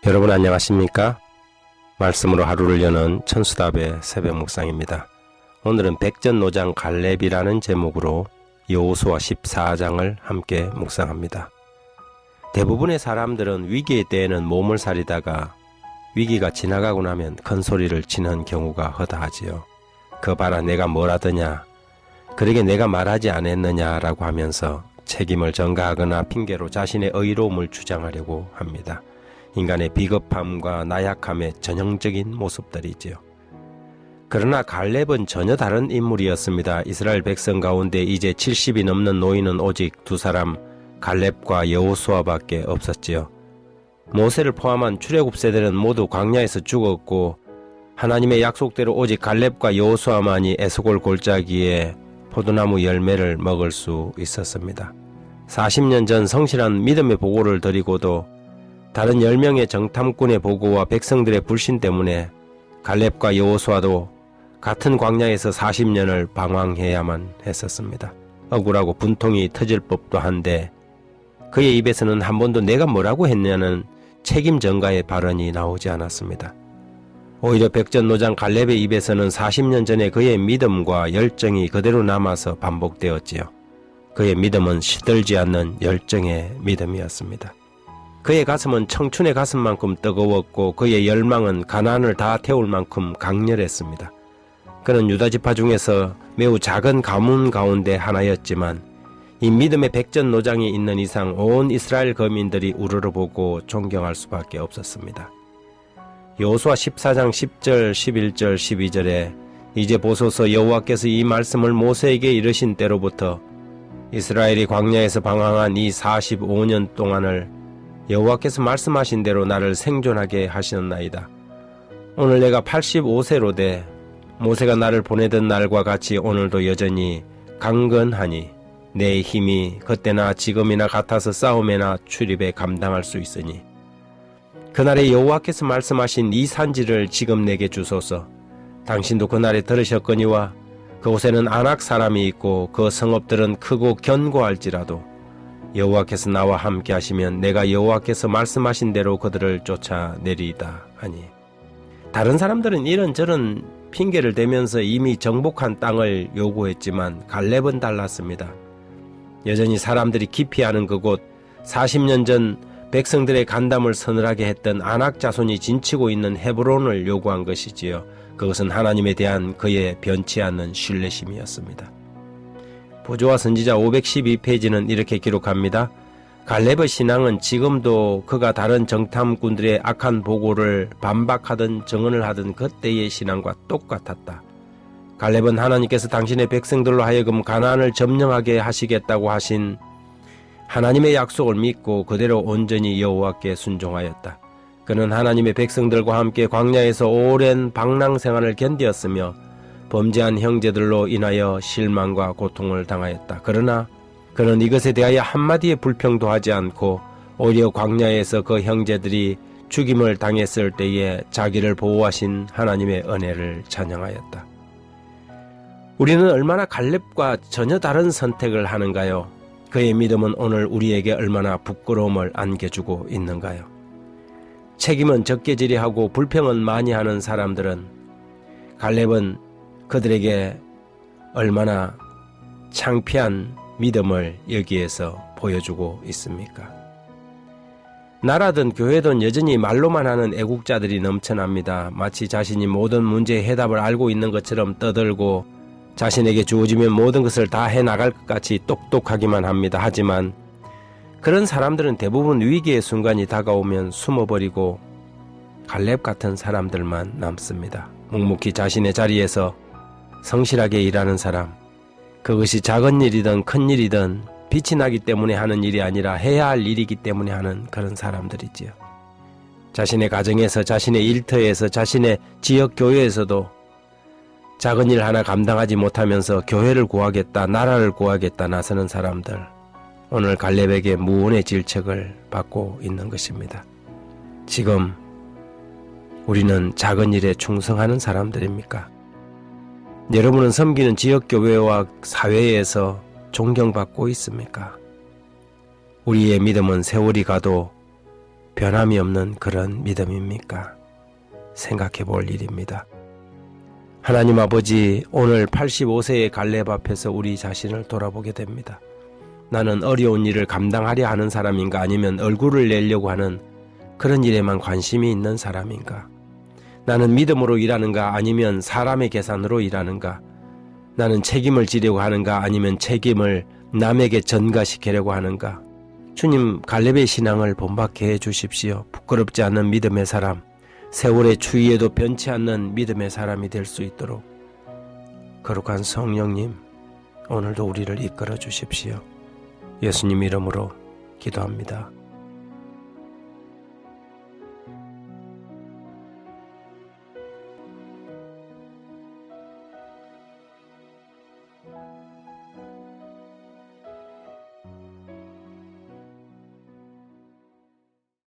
여러분 안녕하십니까? 말씀으로 하루를 여는 천수답의 새벽 묵상입니다. 오늘은 백전노장 갈렙이라는 제목으로 여호수아 14장을 함께 묵상합니다. 대부분의 사람들은 위기의 때에는 몸을 사리다가 위기가 지나가고 나면 큰 소리를 치는 경우가 허다하지요. 그 봐라 내가 뭘 하더냐, 그러게 내가 말하지 않았느냐라고 하면서 책임을 전가하거나 핑계로 자신의 의로움을 주장하려고 합니다. 인간의 비겁함과 나약함의 전형적인 모습들이지요. 그러나 갈렙은 전혀 다른 인물이었습니다. 이스라엘 백성 가운데 이제 70이 넘는 노인은 오직 두 사람, 갈렙과 여호수아밖에 없었지요. 모세를 포함한 출애굽 세대는 모두 광야에서 죽었고 하나님의 약속대로 오직 갈렙과 여호수아만이 에스골 골짜기에 포도나무 열매를 먹을 수 있었습니다. 40년 전 성실한 믿음의 보고를 드리고도 다른 10명의 정탐꾼의 보고와 백성들의 불신 때문에 갈렙과 여호수아도 같은 광야에서 40년을 방황해야만 했었습니다. 억울하고 분통이 터질 법도 한데 그의 입에서는 한 번도 내가 뭐라고 했냐는 책임 전가의 발언이 나오지 않았습니다. 오히려 백전노장 갈렙의 입에서는 40년 전에 그의 믿음과 열정이 그대로 남아서 반복되었지요. 그의 믿음은 시들지 않는 열정의 믿음이었습니다. 그의 가슴은 청춘의 가슴만큼 뜨거웠고 그의 열망은 가나안을 다 태울 만큼 강렬했습니다. 그는 유다 지파 중에서 매우 작은 가문 가운데 하나였지만 이 믿음의 백전노장이 있는 이상 온 이스라엘 거민들이 우러러보고 존경할 수밖에 없었습니다. 여호수아 14장 10절, 11절, 12절에 이제 보소서 여호와께서 이 말씀을 모세에게 이르신 때로부터 이스라엘이 광야에서 방황한 이 45년 동안을 여호와께서 말씀하신 대로 나를 생존하게 하셨나이다. 오늘 내가 85세로 돼 모세가 나를 보내던 날과 같이 오늘도 여전히 강건하니 내 힘이 그때나 지금이나 같아서 싸움에나 출입에 감당할 수 있으니 그날에 여호와께서 말씀하신 이 산지를 지금 내게 주소서. 당신도 그날에 들으셨거니와 그곳에는 아낙 사람이 있고 그 성읍들은 크고 견고할지라도 여호와께서 나와 함께 하시면 내가 여호와께서 말씀하신 대로 그들을 쫓아내리이다 하니, 다른 사람들은 이런저런 핑계를 대면서 이미 정복한 땅을 요구했지만 갈렙은 달랐습니다. 여전히 사람들이 기피하는 그곳, 40년 전 백성들의 간담을 서늘하게 했던 아낙 자손이 진치고 있는 헤브론을 요구한 것이지요. 그것은 하나님에 대한 그의 변치 않는 신뢰심이었습니다. 보조와 선지자 512페이지는 이렇게 기록합니다. 갈렙의 신앙은 지금도 그가 다른 정탐꾼들의 악한 보고를 반박하든 증언을 하든 그때의 신앙과 똑같았다. 갈렙은 하나님께서 당신의 백성들로 하여금 가나안을 점령하게 하시겠다고 하신 하나님의 약속을 믿고 그대로 온전히 여호와께 순종하였다. 그는 하나님의 백성들과 함께 광야에서 오랜 방랑 생활을 견디었으며 범죄한 형제들로 인하여 실망과 고통을 당하였다. 그러나 그는 이것에 대하여 한마디의 불평도 하지 않고 오히려 광야에서 그 형제들이 죽임을 당했을 때에 자기를 보호하신 하나님의 은혜를 찬양하였다. 우리는 얼마나 갈렙과 전혀 다른 선택을 하는가요? 그의 믿음은 오늘 우리에게 얼마나 부끄러움을 안겨주고 있는가요? 책임은 적게 지리하고 불평은 많이 하는 사람들은 갈렙은 그들에게 얼마나 창피한 믿음을 여기에서 보여주고 있습니까? 나라든 교회든 여전히 말로만 하는 애국자들이 넘쳐납니다. 마치 자신이 모든 문제의 해답을 알고 있는 것처럼 떠들고 자신에게 주어지면 모든 것을 다 해나갈 것 같이 똑똑하기만 합니다. 하지만 그런 사람들은 대부분 위기의 순간이 다가오면 숨어버리고 갈렙 같은 사람들만 남습니다. 묵묵히 자신의 자리에서 성실하게 일하는 사람, 그것이 작은 일이든 큰 일이든 빛이 나기 때문에 하는 일이 아니라 해야 할 일이기 때문에 하는 그런 사람들이지요. 자신의 가정에서, 자신의 일터에서, 자신의 지역 교회에서도 작은 일 하나 감당하지 못하면서 교회를 구하겠다, 나라를 구하겠다 나서는 사람들, 오늘 갈렙에게 무언의 질책을 받고 있는 것입니다. 지금 우리는 작은 일에 충성하는 사람들입니까? 여러분은 섬기는 지역교회와 사회에서 존경받고 있습니까? 우리의 믿음은 세월이 가도 변함이 없는 그런 믿음입니까? 생각해 볼 일입니다. 하나님 아버지, 오늘 85세의 갈렙 앞에서 우리 자신을 돌아보게 됩니다. 나는 어려운 일을 감당하려 하는 사람인가, 아니면 얼굴을 내려고 하는 그런 일에만 관심이 있는 사람인가? 나는 믿음으로 일하는가, 아니면 사람의 계산으로 일하는가? 나는 책임을 지려고 하는가, 아니면 책임을 남에게 전가시키려고 하는가? 주님, 갈렙의 신앙을 본받게 해 주십시오. 부끄럽지 않는 믿음의 사람, 세월의 추위에도 변치 않는 믿음의 사람이 될 수 있도록 거룩한 성령님, 오늘도 우리를 이끌어 주십시오. 예수님 이름으로 기도합니다.